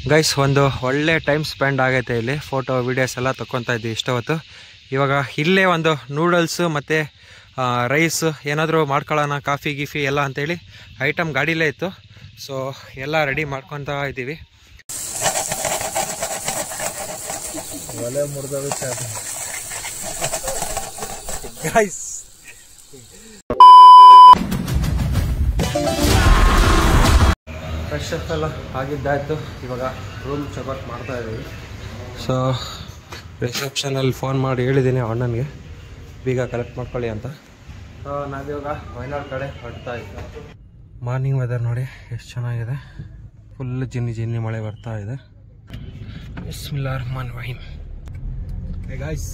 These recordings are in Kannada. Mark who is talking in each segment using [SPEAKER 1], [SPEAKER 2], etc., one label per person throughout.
[SPEAKER 1] ಗೈಸ್ ಒಂದು ಒಳ್ಳೆ ಟೈಮ್ ಸ್ಪೆಂಡ್ ಆಗೈತೆ ಇಲ್ಲಿ. ಫೋಟೋ ವೀಡಿಯೋಸ್ ಎಲ್ಲ ತಗೊತಾ ಇದ್ವಿ ಇಷ್ಟೊತ್ತು. ಇವಾಗ ಇಲ್ಲೇ ಒಂದು ನೂಡಲ್ಸು ಮತ್ತು ರೈಸ್ ಏನಾದರೂ ಮಾಡ್ಕೊಳ್ಳೋಣ, ಕಾಫಿ ಗೀಫಿ ಎಲ್ಲ ಅಂತೇಳಿ ಐಟಮ್ ಗಾಡಿಲೇ ಇತ್ತು. ಸೊ ಎಲ್ಲ ರೆಡಿ ಮಾಡ್ಕೊತಾ ಇದ್ದೀವಿ. ಗೈಸ್ ಫ್ರೆಶ್ ಅಪ್ ಎಲ್ಲ ಆಗಿದ್ದಾಯಿತು. ಇವಾಗ ರೂಮ್ ಚೆಕ್ಔಟ್ ಮಾಡ್ತಾ ಇದ್ದೀವಿ. ಸೊ ರಿಸೆಪ್ಷನಲ್ಲಿ ಫೋನ್ ಮಾಡಿ ಹೇಳಿದ್ದೀನಿ ಅಣ್ಣನಿಗೆ ಬೀಗ ಕಲೆಕ್ಟ್ ಮಾಡ್ಕೊಳ್ಳಿ ಅಂತ. ಸೊ ನಾವಿವಾಗ ವಯನಾಡ್ ಕಡೆ ಹೊರಡ್ತಾ ಇದ್ದೆ. ಮಾರ್ನಿಂಗ್ ವೆದರ್ ನೋಡಿ ಎಷ್ಟು ಚೆನ್ನಾಗಿದೆ. ಫುಲ್ ಜಿನ್ನಿ ಜಿನ್ನಿ ಮಳೆ ಬರ್ತಾ ಇದೆ. ಬಿಸ್ಮಿಲ್ಲಾಹಿರ್ ರಹಮಾನಿರ್ ರಹೀಮ್. Hey guys,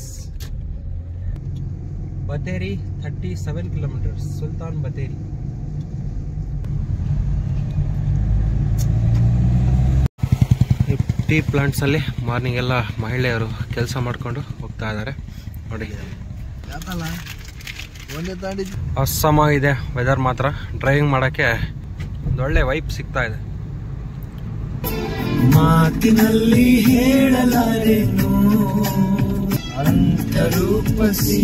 [SPEAKER 1] Bathery 37 kilometres, Sultan Bathery. Tea ಪ್ಲಾಂಟ್ಸಲ್ಲಿ ಮಾರ್ನಿಂಗ್ ಎಲ್ಲ ಮಹಿಳೆಯರು ಕೆಲಸ ಮಾಡಿಕೊಂಡು ಹೋಗ್ತಾ ಇದ್ದಾರೆ ನೋಡಿ. ಅಸ್ಸಮಾಗಿದೆ ವೆದರ್ ಮಾತ್ರ. ಡ್ರೈವಿಂಗ್ ಮಾಡೋಕ್ಕೆ ಒಂದೊಳ್ಳೆ ವೈಪ್ ಸಿಗ್ತಾ ಇದೆ. ಮಾತಿನಲ್ಲಿ ಹೇಳಲಾರೇನು ಅಂತರೂಪಸಿ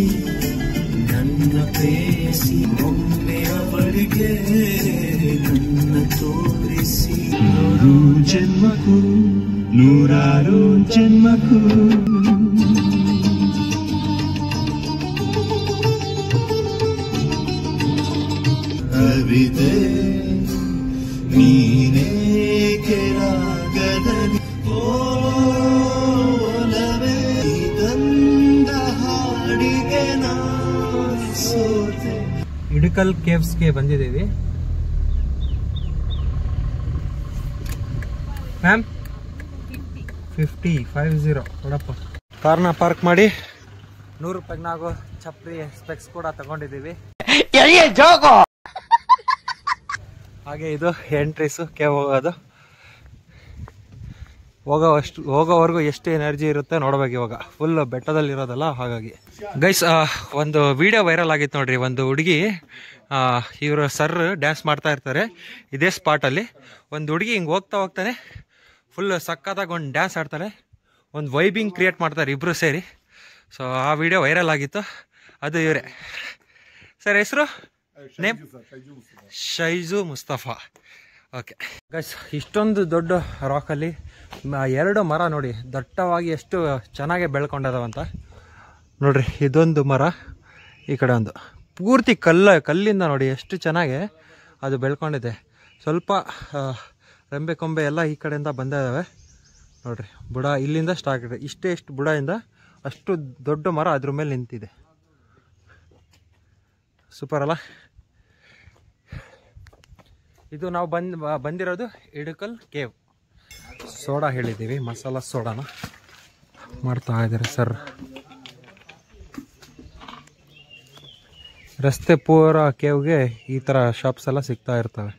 [SPEAKER 1] ನನ್ನ ಪ್ರೇಯಸಿ, ಒಮ್ಮೆ ಅವಳಿಗೆ ನನ್ನ ತೋರಿಸಿ. ನೂರು ಜನ್ಮಕ್ಕೂ ನೂರಾರು ಜನ್ಮಕ್ಕೂ ಕವಿತೆ ನೀನೇ ಕೆಳಗದಲ್ಲಿ ಓಲವೇ ತಂದ ಹಾಡಿಗೆ ನಾ ಸೋತೆ. ಇಡಕಲ್ ಕೇವ್ಸ್ಗೆ ಬಂದಿದ್ದೀವಿ. ಮ್ಯಾಮ್ 50 ನೋಡಪ್ಪ. ಕಾರ್ನ ಪಾರ್ಕ್ ಮಾಡಿ 100 ರೂಪಾಯಿನಾಗೋ ಚಪ್ರಿ ಸ್ಪೆಕ್ಸ್ ಕೂಡ ತಗೊಂಡಿದ್ದೀವಿ. ಹಾಗೆ ಇದು ಎಂಟ್ರೀಸು ಕೇವ್ ಹೋಗೋದು. ಹೋಗೋವರೆಗೂ ಎಷ್ಟು ಎನರ್ಜಿ ಇರುತ್ತೆ ನೋಡ್ಬೇಕು. ಇವಾಗ ಫುಲ್ ಬೆಟ್ಟದಲ್ಲಿರೋದಲ್ಲ, ಹಾಗಾಗಿ. ಗೈಸ್ ಒಂದು ವಿಡಿಯೋ ವೈರಲ್ ಆಗಿತ್ತು ನೋಡ್ರಿ. ಒಂದು ಹುಡುಗಿ, ಇವರು ಸರ್ ಡ್ಯಾನ್ಸ್ ಮಾಡ್ತಾ ಇರ್ತಾರೆ ಇದೇ ಸ್ಪಾಟಲ್ಲಿ. ಒಂದು ಹುಡುಗಿ ಹಿಂಗೆ ಹೋಗ್ತಾ ಹೋಗ್ತಾನೆ ಫುಲ್ ಸಕ್ಕತ್ತಾಗಿ ಒಂದು ಡ್ಯಾನ್ಸ್ ಆಡ್ತಾರೆ, ಒಂದು ವೈಬಿಂಗ್ ಕ್ರಿಯೇಟ್ ಮಾಡ್ತಾರೆ ಇಬ್ಬರು ಸೇರಿ. ಸೊ ಆ ವಿಡಿಯೋ ವೈರಲ್ ಆಗಿತ್ತು. ಅದು ಇವರೇ ಸರ್. ಹೆಸರು ನೇಮ್ ಶೈಜು ಮುಸ್ತಫಾ. ಓಕೆ ಗೈಸ್, ಇಷ್ಟೊಂದು ದೊಡ್ಡ ರಾಕಲ್ಲಿ 2 ಮರ ನೋಡಿ ದಟ್ಟವಾಗಿ ಎಷ್ಟು ಚೆನ್ನಾಗಿ ಬೆಳ್ಕೊಂಡದವಂತ ನೋಡ್ರಿ. ಇದೊಂದು ಮರ, ಈ ಕಡೆ ಒಂದು ಪೂರ್ತಿ ಕಲ್ಲಿಂದ ನೋಡಿ ಎಷ್ಟು ಚೆನ್ನಾಗಿ ಅದು ಬೆಳ್ಕೊಂಡಿದೆ. ಸ್ವಲ್ಪ ರೆಂಬೆ ಕೊಂಬೆ ಎಲ್ಲ ಈ ಕಡೆಯಿಂದ ಬಂದಿದ್ದಾವೆ ನೋಡ್ರಿ. ಬುಡ ಇಲ್ಲಿಂದ ಸ್ಟಾರ್ಟ್ ಇದೆ, ಇಷ್ಟು ಬುಡದಿಂದ ಅಷ್ಟು ದೊಡ್ಡ ಮರ ಅದ್ರ ಮೇಲೆ ನಿಂತಿದೆ. ಸೂಪರ್ ಅಲ್ಲ. ಇದು ನಾವು ಬಂದಿರೋದು ಇಡಕಲ್ ಕೇವ್. ಸೋಡಾ ಹೇಳಿದ್ದೀವಿ, ಮಸಾಲ ಸೋಡಾನ ಮಾಡ್ತಾ ಇದ್ದಾರೆ ಸರ್. ರಸ್ತೆ ಪೂರ ಕೇವ್ಗೆ ಈ ಥರ ಶಾಪ್ಸ್ ಎಲ್ಲ ಸಿಗ್ತಾ ಇರ್ತವೆ.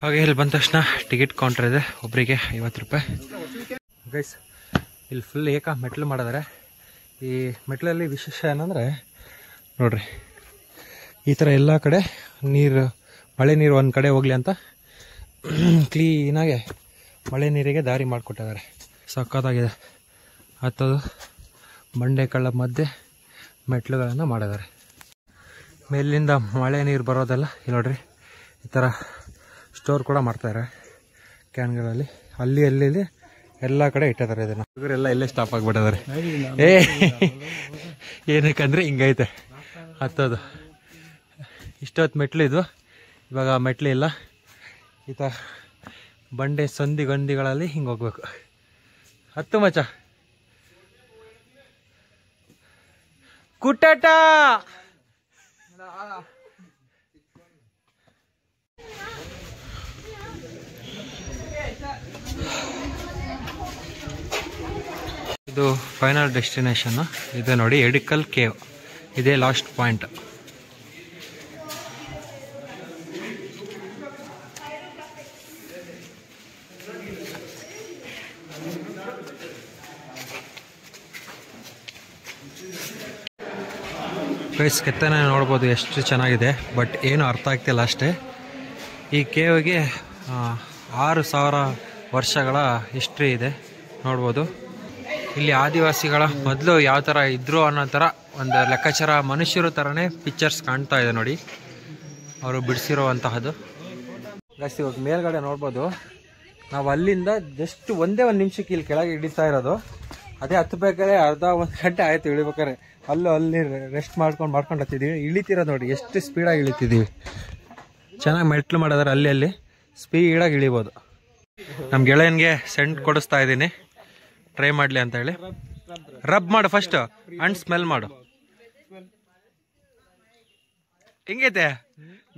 [SPEAKER 1] ಹಾಗೆ ಇಲ್ಲಿ ಬಂದ ತಕ್ಷಣ ಟಿಕೆಟ್ ಕೌಂಟರ್ ಇದೆ, ಒಬ್ಬರಿಗೆ 50 ರೂಪಾಯಿ. ಗೈಸ್ ಇಲ್ಲಿ ಫುಲ್ ಮೆಟ್ಲು ಮಾಡಿದ್ದಾರೆ. ಈ ಮೆಟ್ಲಲ್ಲಿ ವಿಶೇಷ ಏನಂದರೆ ನೋಡ್ರಿ, ಈ ಥರ ಎಲ್ಲ ಕಡೆ ನೀರು, ಮಳೆ ನೀರು ಒಂದು ಕಡೆ ಹೋಗಲಿ ಅಂತ ಕ್ಲೀನಾಗೆ ಮಳೆ ನೀರಿಗೆ ದಾರಿ ಮಾಡಿಕೊಟ್ಟಿದ್ದಾರೆ. ಸಕ್ಕತ್ತಾಗಿದೆ. ಹತ್ತದು ಬಂಡೆ ಕಳ್ಳ ಮಧ್ಯೆ ಮೆಟ್ಲುಗಳನ್ನು ಮಾಡಿದ್ದಾರೆ. ಮೇಲಿಂದ ಮಳೆ ನೀರು ಬರೋದೆಲ್ಲ ಇಲ್ಲಿ ನೋಡ್ರಿ ಈ ಥರ ಸ್ಟೋರ್ ಕೂಡ ಮಾಡ್ತಾರೆ ಕ್ಯಾನ್ಗಳಲ್ಲಿ. ಅಲ್ಲಿ ಎಲ್ಲ ಕಡೆ ಇಟ್ಟಿದ್ದಾರೆ. ಇದನ್ನು ಇವರೆಲ್ಲ ಇಲ್ಲೇ ಸ್ಟಾಪ್ ಆಗಿಬಿಟ್ಟಿದ್ದಾರೆ. ಏನಕ್ಕಂದರೆ ಹಿಂಗೈತೆ ಹತ್ತೋದು. ಇಷ್ಟೊತ್ತು ಮೆಟ್ಲಿದ್ವು, ಇವಾಗ ಮೆಟ್ಲು ಇಲ್ಲ. ಈ ಥರ ಬಂಡೆ ಸಂದಿಗಳಲ್ಲಿ ಹಿಂಗೆ ಹೋಗ್ಬೇಕು. ಹತ್ತು ಮಚ್ಚ ಕುಟ್ಟಾಟ. ಇದು ಫೈನಲ್ ಡೆಸ್ಟಿನೇಷನ್ ಇದೆ ನೋಡಿ, ಎಡಿಕಲ್ ಕೇವ್. ಇದೇ ಲಾಸ್ಟ್ ಪಾಯಿಂಟ್. ಗೈಸ್ ಕೆತ್ತನೆ ನೋಡ್ಬೋದು ಎಷ್ಟು ಚೆನ್ನಾಗಿದೆ. ಬಟ್ ಏನು ಅರ್ಥ ಆಗ್ತಿಲ್ಲ ಅಷ್ಟೇ. ಈ ಕೇವ್ಗೆ 6,000 ವರ್ಷಗಳ ಹಿಸ್ಟ್ರಿ ಇದೆ ನೋಡ್ಬೋದು. ಇಲ್ಲಿ ಆದಿವಾಸಿಗಳ ಮೊದಲು ಯಾವ ಥರ ಇದ್ರು ಅನ್ನೋ ಥರ ಒಂದು ಲೆಕ್ಕಾಚಾರ ಮನುಷ್ಯರ ಥರನೇ ಪಿಕ್ಚರ್ಸ್ ಕಾಣ್ತಾ ಇದೆ ನೋಡಿ, ಅವರು ಬಿಡಿಸಿರುವಂತಹದ್ದು. ಜಾಸ್ತಿ ಇವಾಗ ಮೇಲ್ಗಡೆ ನೋಡ್ಬೋದು, ನಾವು ಅಲ್ಲಿಂದ ಜಸ್ಟ್ ಒಂದೇ ನಿಮಿಷಕ್ಕೆ ಇಲ್ಲಿ ಕೆಳಗೆ ಇಳಿತಾ ಇರೋದು. ಅದೇ ಹತ್ತಬೇಕಾದ್ರೆ ಅರ್ಧ 1 ಗಂಟೆ ಆಯಿತು ಇಳಿಬೇಕಾದ್ರೆ. ಅಲ್ಲಿ ರೆಸ್ಟ್ ಮಾಡ್ಕೊಂಡು ಹತ್ತಿದ್ದೀವಿ. ಇಳಿತಿರೋದು ನೋಡಿ ಎಷ್ಟು ಸ್ಪೀಡಾಗಿ ಇಳಿತಿದ್ದೀವಿ. ಚೆನ್ನಾಗಿ ಮೆಟ್ಲು ಮಾಡಿದ್ರೆ ಅಲ್ಲಿ ಸ್ಪೀಡಾಗಿ ಇಳಿಬೋದು. ನಮ್ಮ ಗೆಳೆಯನಿಗೆ ಸೆಂಟ್ ಕೊಡಿಸ್ತಾ ಇದ್ದೀನಿ, ಟ್ರೈ ಮಾಡಲಿ ಅಂತ ಹೇಳಿ. ರಬ್ ಮಾಡು ಫಸ್ಟ್ ಅಂಡ್ ಸ್ಮೆಲ್ ಮಾಡು. ಹಿಂಗೈತೆ,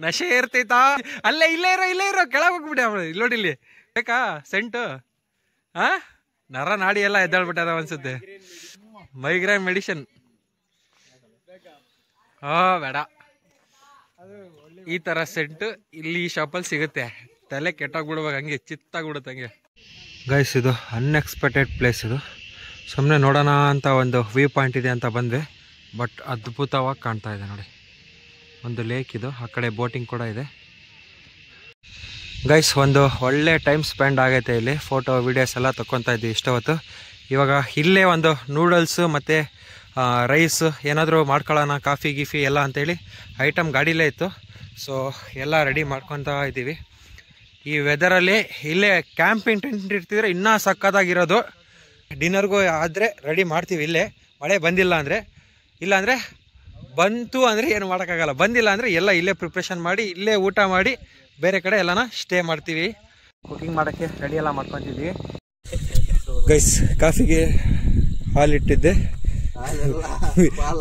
[SPEAKER 1] ನಶೆ ಇರ್ತೈತಾ? ಇಲ್ಲೇ ಇರೋ ಕೆಳಗೆ ಹೋಗ್ಬಿಡಿ. ಇಲ್ಲಿ ನೋಡಿ, ಇಲ್ಲಿ ಬೇಕಾ ಸೆಂಟು? ನರ ನಾಡಿ ಎಲ್ಲ ಎದ್ದಾಳ್ಬಿಟ್ಟದ ಅನ್ಸುತ್ತೆ. ಮೈಗ್ರೇನ್ ಮೆಡಿಸಿನ್ ಬೇಡ. ಈ ತರ ಸೆಂಟು ಇಲ್ಲಿ ಈ ಶಾಪಲ್ಲಿ ಸಿಗುತ್ತೆ. ತಲೆ ಕೆಟ್ಟೋಗ್ಬಿಡ್ಬೇಕು, ಹಂಗೆ ಚಿತ್ತಾಗ್ಬಿಡುತ್ತೆ ಹಂಗೆ. ಗೈಸ್, ಇದು ಅನ್ಎಕ್ಸ್ಪೆಕ್ಟೆಡ್ ಪ್ಲೇಸ್. ಇದು ಸುಮ್ಮನೆ ನೋಡೋಣ ಅಂತ ಒಂದು ವ್ಯೂ ಪಾಯಿಂಟ್ ಇದೆ ಅಂತ ಬಂದ್ವಿ, ಬಟ್ ಅದ್ಭುತವಾಗಿ ಕಾಣ್ತಾ ಇದೆ ನೋಡಿ. ಒಂದು ಲೇಕ್ ಇದು, ಆ ಕಡೆ ಬೋಟಿಂಗ್ ಕೂಡ ಇದೆ. ಗೈಸ್, ಒಂದು ಒಳ್ಳೆ ಟೈಮ್ ಸ್ಪೆಂಡ್ ಆಗೈತೆ ಇಲ್ಲಿ. ಫೋಟೋ ವೀಡಿಯೋಸ್ ಎಲ್ಲ ತಗೊತಾ ಇದ್ವಿ ಇಷ್ಟೊತ್ತು. ಇವಾಗ ಇಲ್ಲೇ ಒಂದು ನೂಡಲ್ಸು ಮತ್ತು ರೈಸ್ ಏನಾದರೂ ಮಾಡ್ಕೊಳ್ಳೋಣ, ಕಾಫಿ ಗೀಫಿ ಎಲ್ಲ ಅಂತೇಳಿ ಐಟಮ್ ಗಾಡಿಲೇ ಇತ್ತು. ಸೊ ಎಲ್ಲ ರೆಡಿ ಮಾಡ್ಕೊತಾ ಇದ್ದೀವಿ. ಈ ವೆದರಲ್ಲಿ ಇಲ್ಲೇ ಕ್ಯಾಂಪಿಂಗ್ ಟೆಂಟ್ ಇರ್ತಿದ್ರೆ ಇನ್ನೂ ಸಕ್ಕತ್ತಾಗಿರೋದು. ಡಿನ್ನರ್ಗೂ ಆದರೆ ರೆಡಿ ಮಾಡ್ತೀವಿ ಇಲ್ಲೇ, ಮಳೆ ಬಂದಿಲ್ಲ ಅಂದರೆ. ಇಲ್ಲಾಂದರೆ ಬಂತು ಅಂದರೆ ಏನು ಮಾಡೋಕ್ಕಾಗಲ್ಲ, ಬಂದಿಲ್ಲ ಅಂದರೆ ಎಲ್ಲ ಇಲ್ಲೇ ಪ್ರಿಪ್ರೇಷನ್ ಮಾಡಿ ಇಲ್ಲೇ ಊಟ ಮಾಡಿ ಬೇರೆ ಕಡೆ ಎಲ್ಲನ ಸ್ಟೇ ಮಾಡ್ತೀವಿ. ಕುಕಿಂಗ್ ಮಾಡೋಕ್ಕೆ ರೆಡಿ ಎಲ್ಲ ಮಾಡ್ಕೊತಿದ್ವಿ. ಗೈಸ್, ಕಾಫಿಗೆ ಹಾಲಿಟ್ಟಿದ್ದೆ,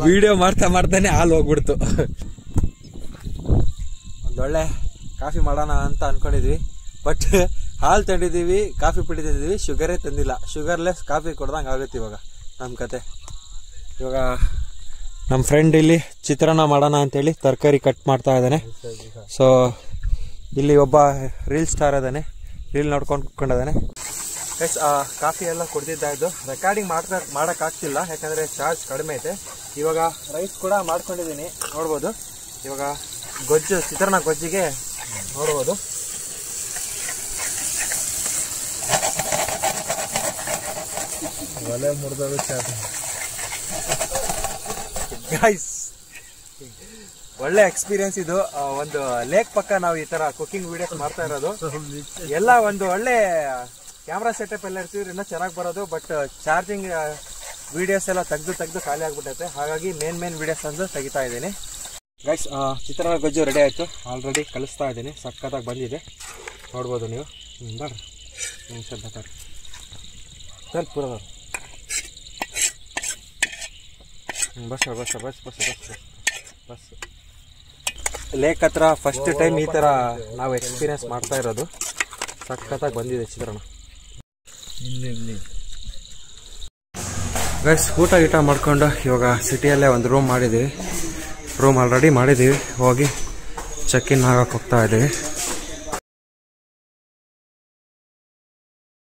[SPEAKER 1] ವಿಡಿಯೋ ಮಾಡ್ತಾನೆ ಹಾಲು ಹೋಗ್ಬಿಡ್ತು. ಒಂದೊಳ್ಳೆ ಕಾಫಿ ಮಾಡೋಣ ಅಂತ ಅಂದ್ಕೊಂಡಿದ್ವಿ, ಬಟ್ ಹಾಲು ತಂದಿದ್ದೀವಿ, ಕಾಫಿ ಪುಡಿ ತಂದಿದ್ದೀವಿ, ಶುಗರೇ ತಂದಿಲ್ಲ. ಶುಗರ್ಲೆಸ್ ಕಾಫಿ ಕೊಡ್ದಂಗೆ ಆಗುತ್ತೆ ಇವಾಗ ನಮ್ಮ ಕತೆ. ಇವಾಗ ನಮ್ಮ ಫ್ರೆಂಡ್ ಇಲ್ಲಿ ಚಿತ್ರಾನ್ನ ಮಾಡೋಣ ಅಂತೇಳಿ ತರಕಾರಿ ಕಟ್ ಮಾಡ್ತಾ ಇದ್ದಾನೆ. ಸೊ ಇಲ್ಲಿ ಒಬ್ಬ ರೀಲ್ ಸ್ಟಾರ್ ಅದಾನೆ, ರೀಲ್ ನೋಡ್ಕೊಂಡು ಕುತ್ಕೊಂಡಿದ್ದಾನೆ. ಎಸ್, ಕಾಫಿ ಎಲ್ಲ ಕುಡ್ದಿದ್ದಾಯ್ತು. ರೆಕಾರ್ಡಿಂಗ್ ಮಾಡೋಕ್ಕಾಗ್ತಿಲ್ಲ, ಯಾಕಂದರೆ ಚಾರ್ಜ್ ಕಡಿಮೆ ಐತೆ. ಇವಾಗ ರೈಸ್ ಕೂಡ ಮಾಡ್ಕೊಂಡಿದ್ದೀನಿ ನೋಡ್ಬೋದು. ಇವಾಗ ಗೊಜ್ಜು, ಚಿತ್ರಾನ್ನ ಗೊಜ್ಜಿಗೆ ನೋಡ್ಬೋದು. ಒಲೆ ಮುರಿದೋದು ಗೈಸ್, ಒಳ್ಳೆ ಎಕ್ಸ್ಪೀರಿಯನ್ಸ್ ಇದು. ಒಂದು ಲೇಕ್ ಪಕ್ಕ ನಾವು ಈ ತರ ಕುಕಿಂಗ್ ವಿಡಿಯೋಸ್ ಮಾಡ್ತಾ ಇರೋದು. ಎಲ್ಲ ಒಂದು ಒಳ್ಳೆ ಕ್ಯಾಮ್ರಾ ಸೆಟಪ್ ಎಲ್ಲ ಇರ್ತಿದ್ರೆ ಇನ್ನೂ ಚೆನ್ನಾಗಿ ಬರೋದು, ಬಟ್ ಚಾರ್ಜಿಂಗ್ ವಿಡಿಯೋಸ್ ಎಲ್ಲ ತೆಗೆದು ಖಾಲಿ ಆಗ್ಬಿಟ್ಟೈತೆ. ಹಾಗಾಗಿ ಮೇನ್ ವಿಡಿಯೋಸ್ ಅಂದು ತೆಗಿತಾ ಇದ್ದೀನಿ. ಗೈಸ್, ಚಿತ್ರಾನ್ನ ಗೊಜ್ಜು ರೆಡಿ ಆಯಿತು, ಆಲ್ರೆಡಿ ಕಲಿಸ್ತಾ ಇದ್ದೀನಿ. ಸಕ್ಕತ್ತಾಗಿ ಬಂದಿದೆ, ನೋಡ್ಬೋದು ನೀವು. ಬರ್ರಿ ನಿಮಿಷ ಬೇಕಾದ್ರೆ ಸರ್ ಪೂರ ಬಸ್ ಲೇಕ್ ಹತ್ರ ಫಸ್ಟ್ ಟೈಮ್ ಈ ಥರ ನಾವು ಎಕ್ಸ್ಪೀರಿಯನ್ಸ್ ಮಾಡ್ತಾ ಇರೋದು. ಸಖತ್ತಾಗಿ ಬಂದಿದೆ ಚಿತ್ರಾನ್ನ. ಗೈಸ್, ಊಟ ಮಾಡ್ಕೊಂಡು ಇವಾಗ ಸಿಟಿಯಲ್ಲೇ ಒಂದು ರೂಮ್ ಆಲ್ರೆಡಿ ಮಾಡಿದ್ದೀವಿ. ಹೋಗಿ ಚೆಕ್ ಇನ್ ಆಗಕ್ಕೆ ಹೋಗ್ತಾ ಇದ್ದೀವಿ.